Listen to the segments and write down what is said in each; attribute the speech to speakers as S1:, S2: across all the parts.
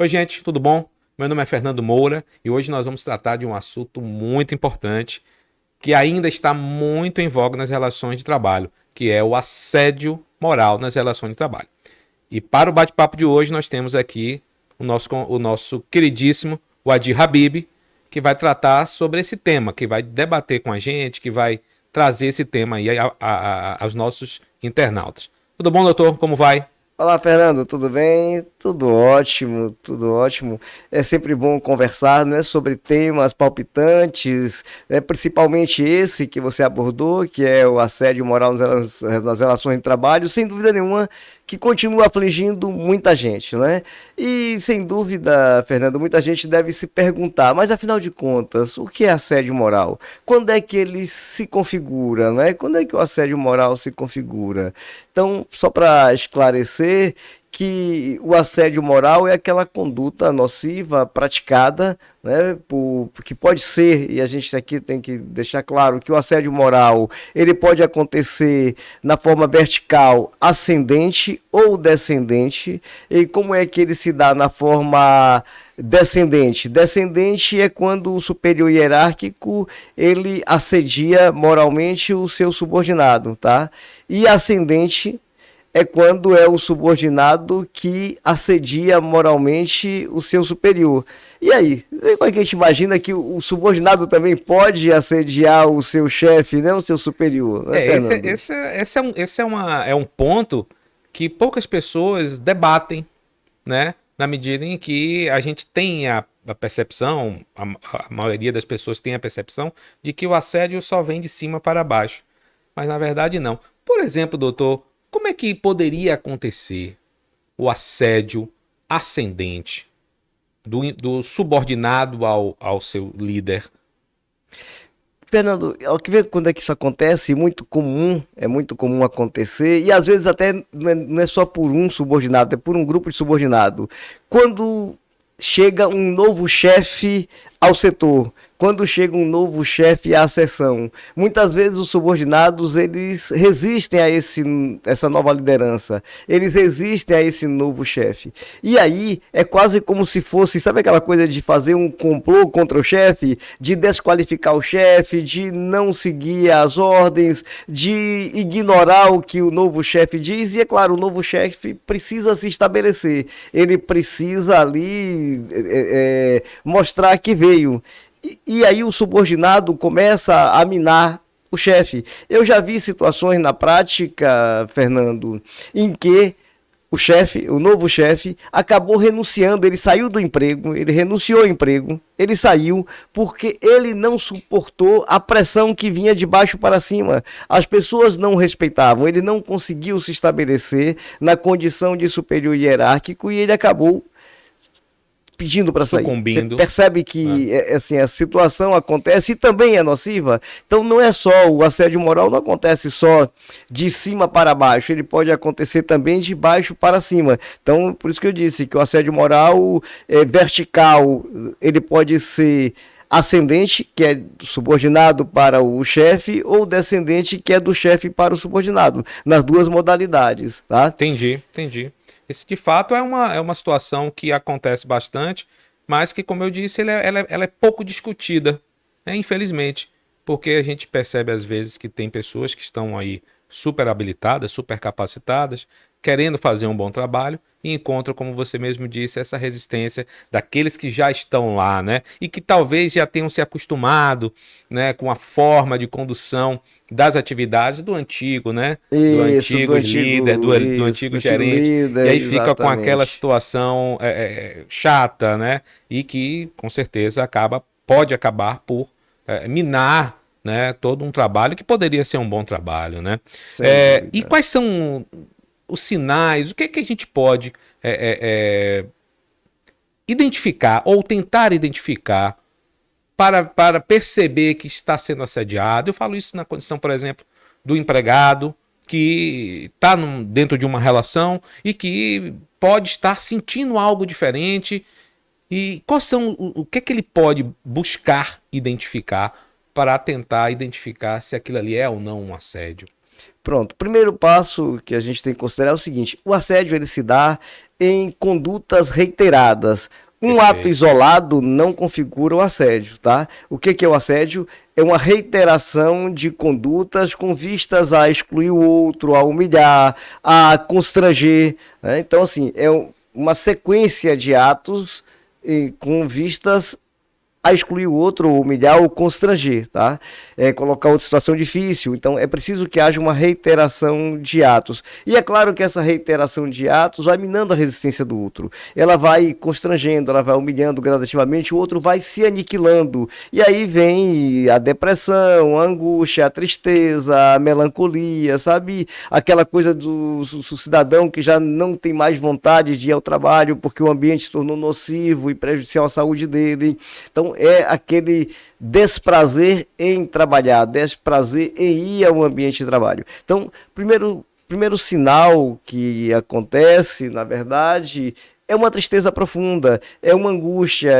S1: Oi, gente, tudo bom? Meu nome é Fernando Moura e hoje nós vamos tratar de um assunto muito importante que ainda está muito em voga nas relações de trabalho, que é o assédio moral nas relações de trabalho. E para o bate-papo de hoje nós temos aqui o nosso queridíssimo Wadir Habib, que vai tratar sobre esse tema, que vai debater com a gente, que vai trazer esse tema aí aos nossos internautas. Tudo bom, doutor? Como vai?
S2: Olá, Fernando, tudo bem? Tudo ótimo, tudo ótimo. É sempre bom conversar, né, sobre temas palpitantes, né, principalmente esse que você abordou, que é o assédio moral nas relações de trabalho, sem dúvida nenhuma, que continua afligindo muita gente, né? E sem dúvida, Fernando, muita gente deve se perguntar, mas afinal de contas, o que é assédio moral? Quando é que ele se configura, né? Quando é que o assédio moral se configura? Então, só para esclarecer que o assédio moral é aquela conduta nociva praticada, né, que pode ser, e a gente aqui tem que deixar claro que o assédio moral ele pode acontecer na forma vertical, ascendente ou descendente. E como é que ele se dá na forma descendente? Descendente é quando o superior hierárquico ele assedia moralmente o seu subordinado, tá? E ascendente é quando é o subordinado que assedia moralmente o seu superior. E aí, como é que a gente imagina que o subordinado também pode assediar o seu chefe, né, o seu superior, né,
S1: Esse,
S2: Fernando?
S1: esse, esse é um ponto que poucas pessoas debatem, né? Na medida em que a gente tem a percepção, a maioria das pessoas tem a percepção de que o assédio só vem de cima para baixo. Mas na verdade não. Por exemplo, doutor, como é que poderia acontecer o assédio ascendente do subordinado ao seu líder?
S2: Fernando, ao que ver quando é que isso acontece, é muito comum acontecer, e às vezes até não é só por um subordinado, é por um grupo de subordinado. Quando chega um novo chefe ao setor, quando chega um novo chefe à seção, muitas vezes os subordinados eles resistem a essa nova liderança, eles resistem a esse novo chefe. E aí é quase como se fosse, sabe aquela coisa de fazer um complô contra o chefe, de desqualificar o chefe, de não seguir as ordens, de ignorar o que o novo chefe diz. E é claro, o novo chefe precisa se estabelecer, ele precisa ali mostrar que veio. E aí o subordinado começa a minar o chefe. Eu já vi situações na prática, Fernando, em que o novo chefe, acabou renunciando. Ele saiu do emprego, ele renunciou ao emprego, ele saiu porque ele não suportou a pressão que vinha de baixo para cima. As pessoas não respeitavam, ele não conseguiu se estabelecer na condição de superior hierárquico e ele acabou pedindo para sair. Você
S1: Sucumbindo,
S2: percebe
S1: né?
S2: que assim, a situação acontece e também é nociva. Então não é só o assédio moral, não acontece só de cima para baixo, ele pode acontecer também de baixo para cima. Então por isso que eu disse que o assédio moral é vertical, ele pode ser ascendente, que é subordinado para o chefe, ou descendente, que é do chefe para o subordinado, nas duas modalidades, tá?
S1: Entendi, entendi. Esse de fato é uma situação que acontece bastante, mas que, como eu disse, ela é pouco discutida, né? Infelizmente, porque a gente percebe às vezes que tem pessoas que estão aí super habilitadas, super capacitadas, querendo fazer um bom trabalho e encontram, como você mesmo disse, essa resistência daqueles que já estão lá, né? E que talvez já tenham se acostumado, né, com a forma de condução das atividades do antigo, né? Do
S2: Isso,
S1: antigo líder, do
S2: isso, do
S1: antigo
S2: antigo
S1: gerente, e
S2: líder,
S1: aí fica com aquela
S2: exatamente.
S1: situação chata, né? E que com certeza pode acabar por minar, né, todo um trabalho que poderia ser um bom trabalho, né?
S2: Sem
S1: E
S2: dúvida.
S1: quais são os sinais? O que é que a gente pode identificar ou tentar identificar para perceber que está sendo assediado? Eu falo isso na condição, por exemplo, do empregado que está dentro de uma relação e que pode estar sentindo algo diferente. E quais são o que é que ele pode buscar identificar para tentar identificar se aquilo ali é ou não um assédio?
S2: Pronto. O primeiro passo que a gente tem que considerar é o seguinte: o assédio ele se dá em condutas reiteradas. Um ato
S1: Perfeito.
S2: isolado não configura o assédio, tá? O que que é o assédio? É uma reiteração de condutas com vistas a excluir o outro, a humilhar, a constranger, né? Então, assim, uma sequência de atos com vistas a excluir o outro, humilhar ou constranger, tá? Colocar outra situação difícil. Então é preciso que haja uma reiteração de atos. E é claro que essa reiteração de atos vai minando a resistência do outro. Ela vai constrangendo, ela vai humilhando gradativamente, o outro vai se aniquilando. E aí vem a depressão, a angústia, a tristeza, a melancolia, sabe? Aquela coisa do cidadão que já não tem mais vontade de ir ao trabalho porque o ambiente se tornou nocivo e prejudicial à saúde dele. Então é aquele desprazer em trabalhar, desprazer em ir ao ambiente de trabalho. Então, primeiro sinal que acontece, na verdade, é uma tristeza profunda, é uma angústia,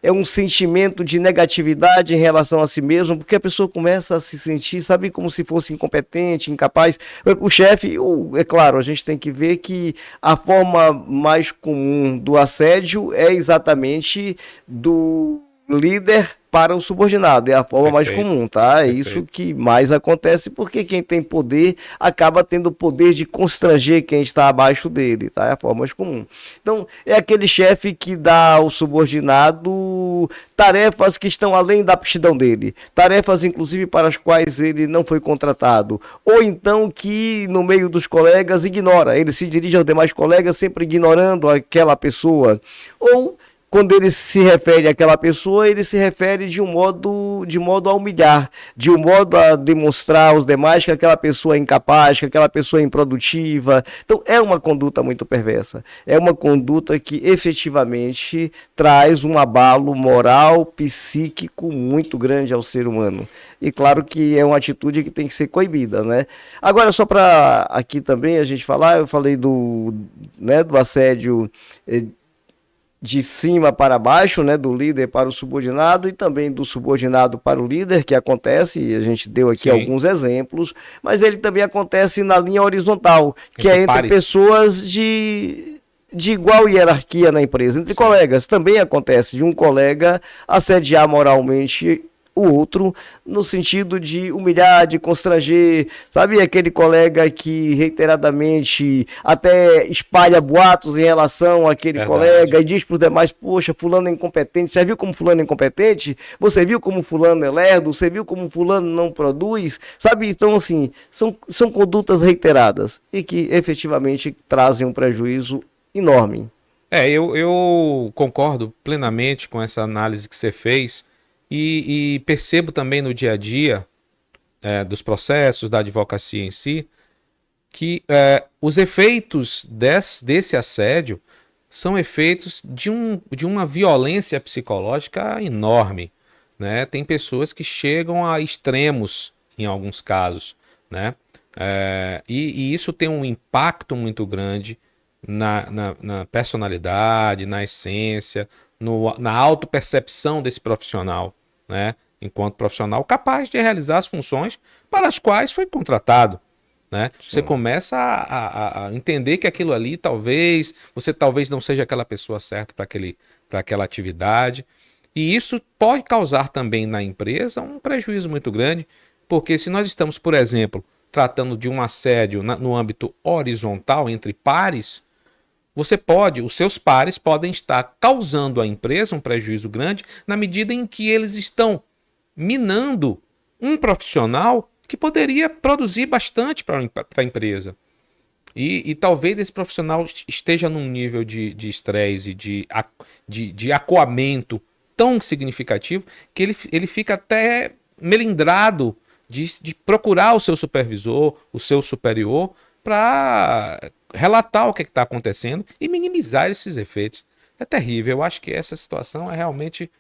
S2: é um sentimento de negatividade em relação a si mesmo, porque a pessoa começa a se sentir, sabe, como se fosse incompetente, incapaz. O chefe, é claro, a gente tem que ver que a forma mais comum do assédio é exatamente do líder para o subordinado, é a forma mais
S1: Perfeito.
S2: comum, tá? É isso
S1: Perfeito.
S2: que mais acontece, porque quem tem poder acaba tendo o poder de constranger quem está abaixo dele, tá? É a forma mais comum. Então, é aquele chefe que dá ao subordinado tarefas que estão além da aptidão dele, tarefas inclusive para as quais ele não foi contratado, ou então que no meio dos colegas ignora, ele se dirige aos demais colegas sempre ignorando aquela pessoa, ou quando ele se refere àquela pessoa, ele se refere de modo a humilhar, de um modo a demonstrar aos demais que aquela pessoa é incapaz, que aquela pessoa é improdutiva. Então, é uma conduta muito perversa. É uma conduta que efetivamente traz um abalo moral, psíquico muito grande ao ser humano. E claro que é uma atitude que tem que ser coibida, né? Agora, só para aqui também a gente falar, eu falei do assédio de cima para baixo, né, do líder para o subordinado e também do subordinado para o líder, que acontece, e a gente deu aqui
S1: Sim.
S2: alguns exemplos, mas ele também acontece na linha horizontal, que
S1: Entre
S2: é entre
S1: pares.
S2: pessoas de igual hierarquia na empresa, entre
S1: Sim.
S2: colegas. Também acontece de um colega assediar moralmente o outro no sentido de humilhar, de constranger, sabe? Aquele colega que reiteradamente até espalha boatos em relação àquele
S1: Verdade.
S2: colega e diz para os demais: poxa, fulano é incompetente, você viu como fulano é incompetente? Você viu como fulano é lerdo? Você viu como fulano não produz? Sabe? Então, assim, são condutas reiteradas e que efetivamente trazem um prejuízo enorme.
S1: Eu concordo plenamente com essa análise que você fez e percebo também no dia a dia dos processos, da advocacia em si, que os efeitos desse assédio são efeitos de uma violência psicológica enorme, né? Tem pessoas que chegam a extremos em alguns casos, né? E isso tem um impacto muito grande na personalidade, na essência, na autopercepção desse profissional, né? Enquanto profissional capaz de realizar as funções para as quais foi contratado, né? Você
S2: Sim.
S1: começa a entender que aquilo ali você talvez não seja aquela pessoa certa para aquela atividade. E isso pode causar também na empresa um prejuízo muito grande, porque se nós estamos, por exemplo, tratando de um assédio no âmbito horizontal entre pares, os seus pares podem estar causando à empresa um prejuízo grande na medida em que eles estão minando um profissional que poderia produzir bastante para a empresa. E talvez esse profissional esteja num nível de estresse e de acuamento tão significativo que ele fica até melindrado de procurar o seu supervisor, o seu superior, para relatar o que está acontecendo e minimizar esses efeitos. É terrível. Eu acho que essa situação é realmente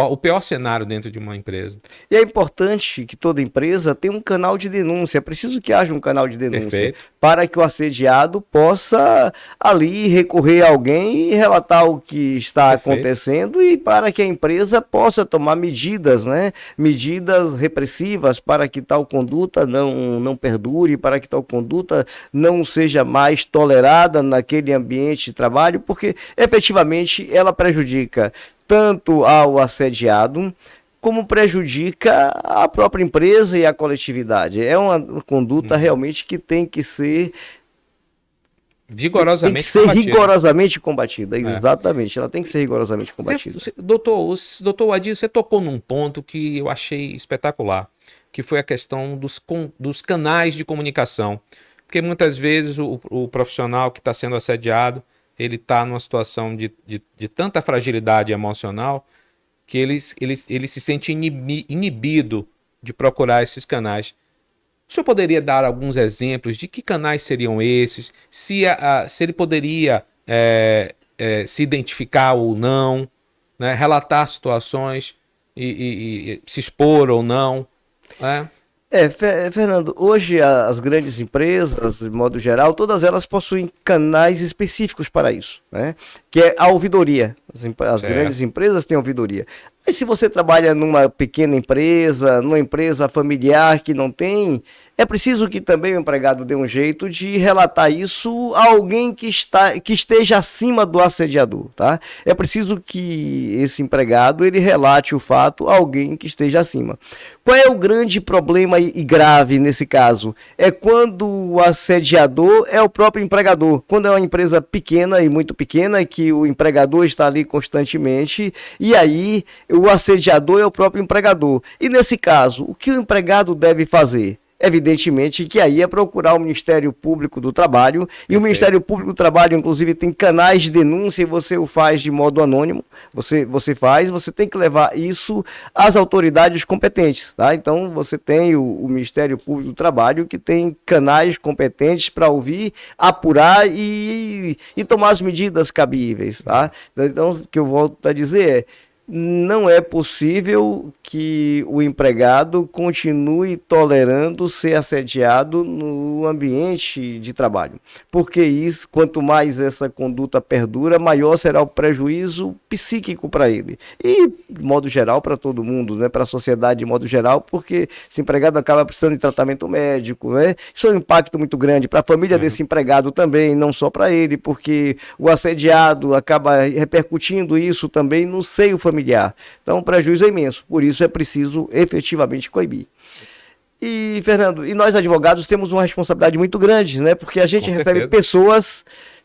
S1: o pior cenário dentro de uma empresa.
S2: E é importante que toda empresa tenha um canal de denúncia. É preciso que haja um canal de denúncia
S1: Perfeito.
S2: para que o assediado possa ali recorrer a alguém e relatar o que está
S1: Perfeito.
S2: acontecendo e para que a empresa possa tomar medidas, né? Medidas repressivas para que tal conduta não perdure, para que tal conduta não seja mais tolerada naquele ambiente de trabalho, porque efetivamente ela prejudica tanto ao assediado, como prejudica a própria empresa e a coletividade. É uma conduta realmente que tem que
S1: Vigorosamente
S2: ser
S1: combatido.
S2: rigorosamente combatida. Exatamente, ela tem que ser rigorosamente combatida.
S1: Doutor Adir, você tocou num ponto que eu achei espetacular, que foi a questão dos canais de comunicação. Porque muitas vezes o profissional que está sendo assediado, ele está numa situação de tanta fragilidade emocional que ele se sente inibido de procurar esses canais. O senhor poderia dar alguns exemplos de que canais seriam esses? Se ele poderia se identificar ou não, né? Relatar situações e se expor ou não, né?
S2: Fernando, hoje as grandes empresas, de modo geral, todas elas possuem canais específicos para isso, né? Que é a ouvidoria. As grandes empresas têm ouvidoria. Mas se você trabalha numa pequena empresa, numa empresa familiar que não tem, é preciso que também o empregado dê um jeito de relatar isso a alguém que esteja acima do assediador, tá? É preciso que esse empregado ele relate o fato a alguém que esteja acima. Qual é o grande problema e grave nesse caso? É quando o assediador é o próprio empregador. Quando é uma empresa pequena e muito pequena, que o empregador está ali constantemente, e aí o assediador é o próprio empregador. E nesse caso, o que o empregado deve fazer? Evidentemente que aí é procurar o Ministério Público do Trabalho, e o Ministério Público do Trabalho, inclusive, tem canais de denúncia e você o faz de modo anônimo. Você tem que levar isso às autoridades competentes, tá? Então você tem o Ministério Público do Trabalho que tem canais competentes para ouvir, apurar e tomar as medidas cabíveis, tá? Então o que eu volto a dizer é: não é possível que o empregado continue tolerando ser assediado no ambiente de trabalho, porque isso, quanto mais essa conduta perdura, maior será o prejuízo psíquico para ele e, de modo geral, para todo mundo, né? Para a sociedade de modo geral, porque esse empregado acaba precisando de tratamento médico, né? Isso é um impacto muito grande para a família desse empregado também, não só para ele, porque o assediado acaba repercutindo isso também no seio familiar. Então o prejuízo é imenso, por isso é preciso efetivamente coibir. E, Fernando, e nós advogados temos uma responsabilidade muito grande, né? Porque a gente recebe pessoas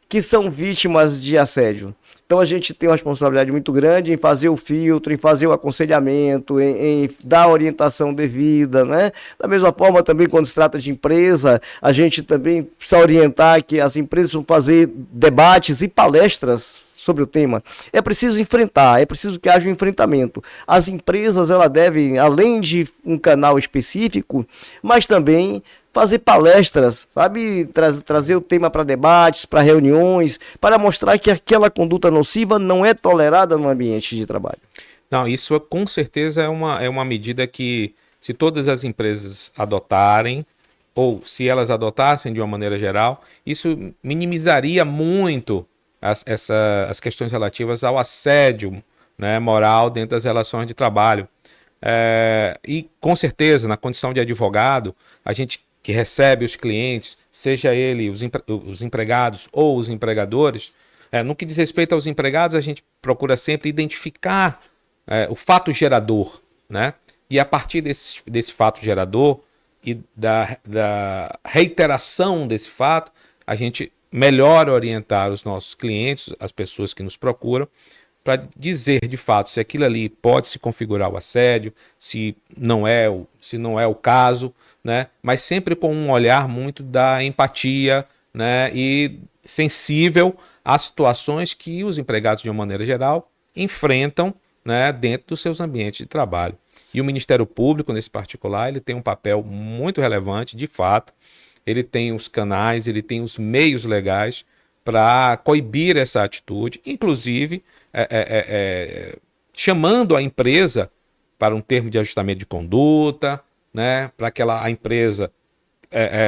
S2: que são vítimas de assédio. Então a gente tem uma responsabilidade muito grande em fazer o filtro, em fazer o aconselhamento, em dar a orientação devida, né? Da mesma forma também quando se trata de empresa, a gente também precisa orientar que as empresas vão fazer debates e palestras sobre o tema. É preciso enfrentar, é preciso que haja um enfrentamento. As empresas, elas devem, além de um canal específico, mas também fazer palestras, sabe? Trazer o tema para debates, para reuniões, para mostrar que aquela conduta nociva não é tolerada no ambiente de trabalho.
S1: Não, isso com certeza é uma medida que, se todas as empresas adotarem, ou se elas adotassem de uma maneira geral, isso minimizaria muito as questões relativas ao assédio, né, moral dentro das relações de trabalho. E com certeza, na condição de advogado, a gente que recebe os clientes, seja ele os empregados ou os empregadores, no que diz respeito aos empregados, a gente procura sempre identificar o fato gerador, né? E a partir desse fato gerador e da reiteração desse fato, a gente melhor orientar os nossos clientes, as pessoas que nos procuram, para dizer de fato se aquilo ali pode se configurar o assédio, se não é o caso, né? Mas sempre com um olhar muito da empatia, né? E sensível às situações que os empregados, de uma maneira geral, enfrentam, né? Dentro dos seus ambientes de trabalho. E o Ministério Público, nesse particular, ele tem um papel muito relevante, de fato. Ele tem os canais, ele tem os meios legais para coibir essa atitude, inclusive chamando a empresa para um termo de ajustamento de conduta, né, para que a empresa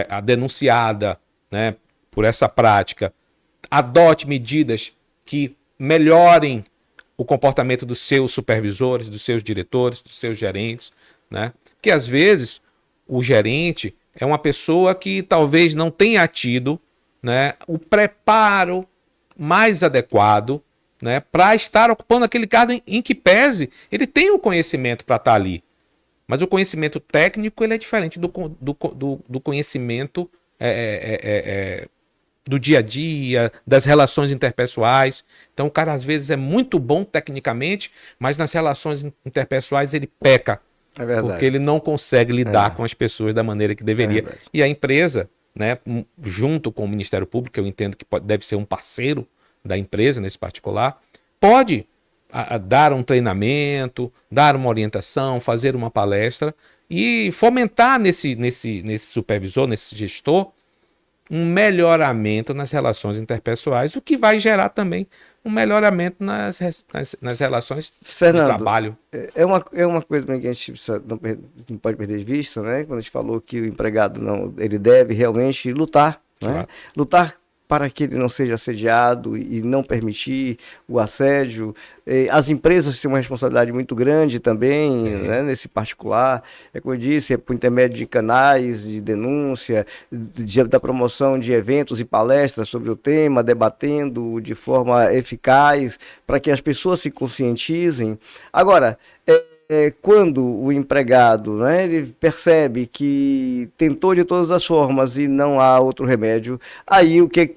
S1: a denunciada, né, por essa prática adote medidas que melhorem o comportamento dos seus supervisores, dos seus diretores, dos seus gerentes, né? Que às vezes o gerente é uma pessoa que talvez não tenha tido, né, o preparo mais adequado, né, para estar ocupando aquele cargo em que pese ele tem o conhecimento para estar ali. Mas o conhecimento técnico ele é diferente do conhecimento do dia a dia, das relações interpessoais. Então o cara às vezes é muito bom tecnicamente, mas nas relações interpessoais ele peca, porque ele não consegue lidar com as pessoas da maneira que deveria. E a empresa, né, junto com o Ministério Público, que eu entendo que deve ser um parceiro da empresa nesse particular, pode dar um treinamento, dar uma orientação, fazer uma palestra e fomentar nesse supervisor, nesse gestor, um melhoramento nas relações interpessoais, o que vai gerar também um melhoramento nas relações
S2: Fernando,
S1: de trabalho.
S2: É uma coisa que a gente não pode perder de vista, né? Quando a gente falou que o empregado ele deve realmente lutar, né?
S1: Claro.
S2: Lutar para que ele não seja assediado e não permitir o assédio. As empresas têm uma responsabilidade muito grande também, né, nesse particular. É como eu disse, é por intermédio de canais de denúncia, da promoção de eventos e palestras sobre o tema, debatendo de forma eficaz, para que as pessoas se conscientizem. Agora, quando o empregado, né, ele percebe que tentou de todas as formas e não há outro remédio, aí o que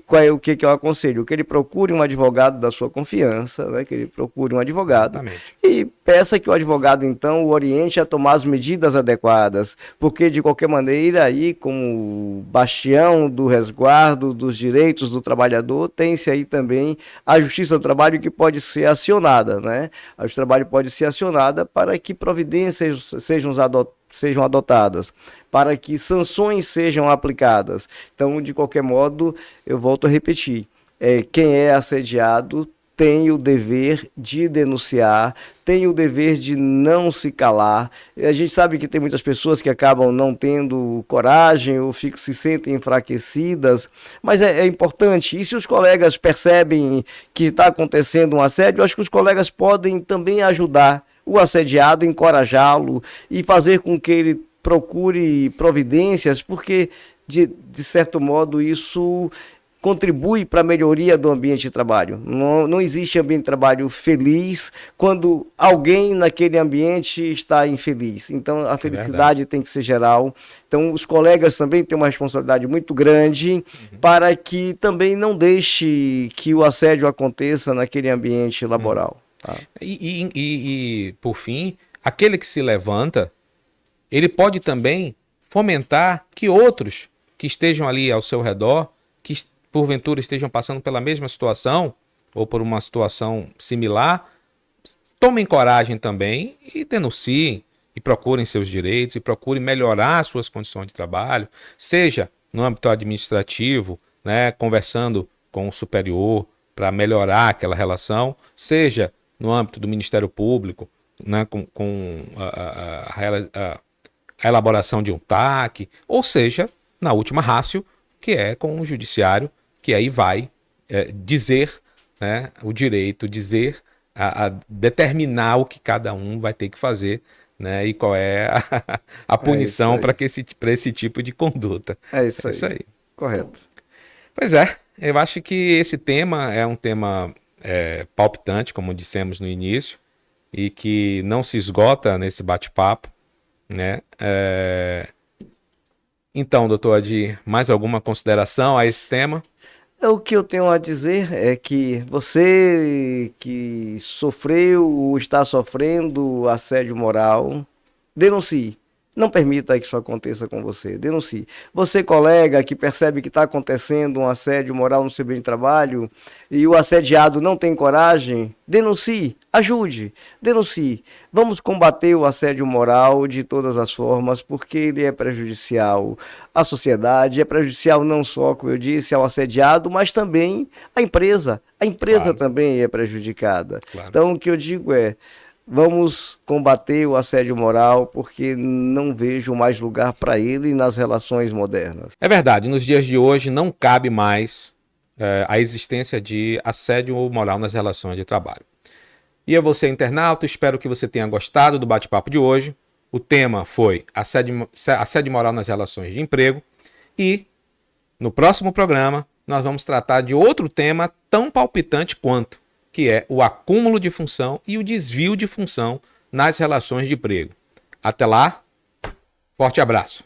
S2: eu aconselho? Que ele procure um advogado da sua confiança, né, que ele procure um advogado. Exatamente. E peça que o advogado, então, o oriente a tomar as medidas adequadas, porque, de qualquer maneira, aí, como bastião do resguardo dos direitos do trabalhador, tem-se aí também a Justiça do Trabalho que pode ser acionada, né? A Justiça do Trabalho pode ser acionada para que providências sejam adotadas, para que sanções sejam aplicadas. Então, de qualquer modo, eu volto a repetir, quem é assediado tem o dever de denunciar, tem o dever de não se calar. A gente sabe que tem muitas pessoas que acabam não tendo coragem ou se sentem enfraquecidas, mas é importante. E se os colegas percebem que está acontecendo um assédio, eu acho que os colegas podem também ajudar o assediado, encorajá-lo e fazer com que ele procure providências, porque, de certo modo, isso contribui para a melhoria do ambiente de trabalho. Não existe ambiente de trabalho feliz quando alguém naquele ambiente está infeliz. Então, a felicidade tem que ser geral. Então, os colegas também têm uma responsabilidade muito grande para que também não deixe que o assédio aconteça naquele ambiente laboral. Tá?
S1: E, por fim, aquele que se levanta, ele pode também fomentar que outros que estejam ali ao seu redor, que porventura estejam passando pela mesma situação ou por uma situação similar, tomem coragem também e denunciem e procurem seus direitos e procurem melhorar suas condições de trabalho, seja no âmbito administrativo, né, conversando com o superior para melhorar aquela relação, seja no âmbito do Ministério Público, né, com a elaboração de um TAC, ou seja, na última rácio, que é com o judiciário, que aí vai dizer, né, o direito, dizer, a determinar o que cada um vai ter que fazer, né, e qual é a punição para esse tipo de conduta.
S2: É isso aí. Correto.
S1: Pois é, eu acho que esse tema é um tema palpitante, como dissemos no início, e que não se esgota nesse bate-papo, né? Então, doutor Adir, mais alguma consideração a esse tema?
S2: O que eu tenho a dizer é que você que sofreu ou está sofrendo assédio moral, denuncie. Não permita que isso aconteça com você. Denuncie. Você, colega, que percebe que está acontecendo um assédio moral no seu ambiente de trabalho e o assediado não tem coragem, denuncie. Ajude. Denuncie. Vamos combater o assédio moral de todas as formas, porque ele é prejudicial à sociedade, é prejudicial não só, como eu disse, ao assediado, mas também à empresa. A empresa
S1: Claro,
S2: também é prejudicada.
S1: claro.
S2: Então, o que eu digo é: vamos combater o assédio moral, porque não vejo mais lugar para ele nas relações modernas.
S1: É verdade, nos dias de hoje não cabe mais a existência de assédio moral nas relações de trabalho. E a você, internauta, espero que você tenha gostado do bate-papo de hoje. O tema foi assédio moral nas relações de emprego. E no próximo programa nós vamos tratar de outro tema tão palpitante quanto, que é o acúmulo de função e o desvio de função nas relações de emprego. Até lá, forte abraço.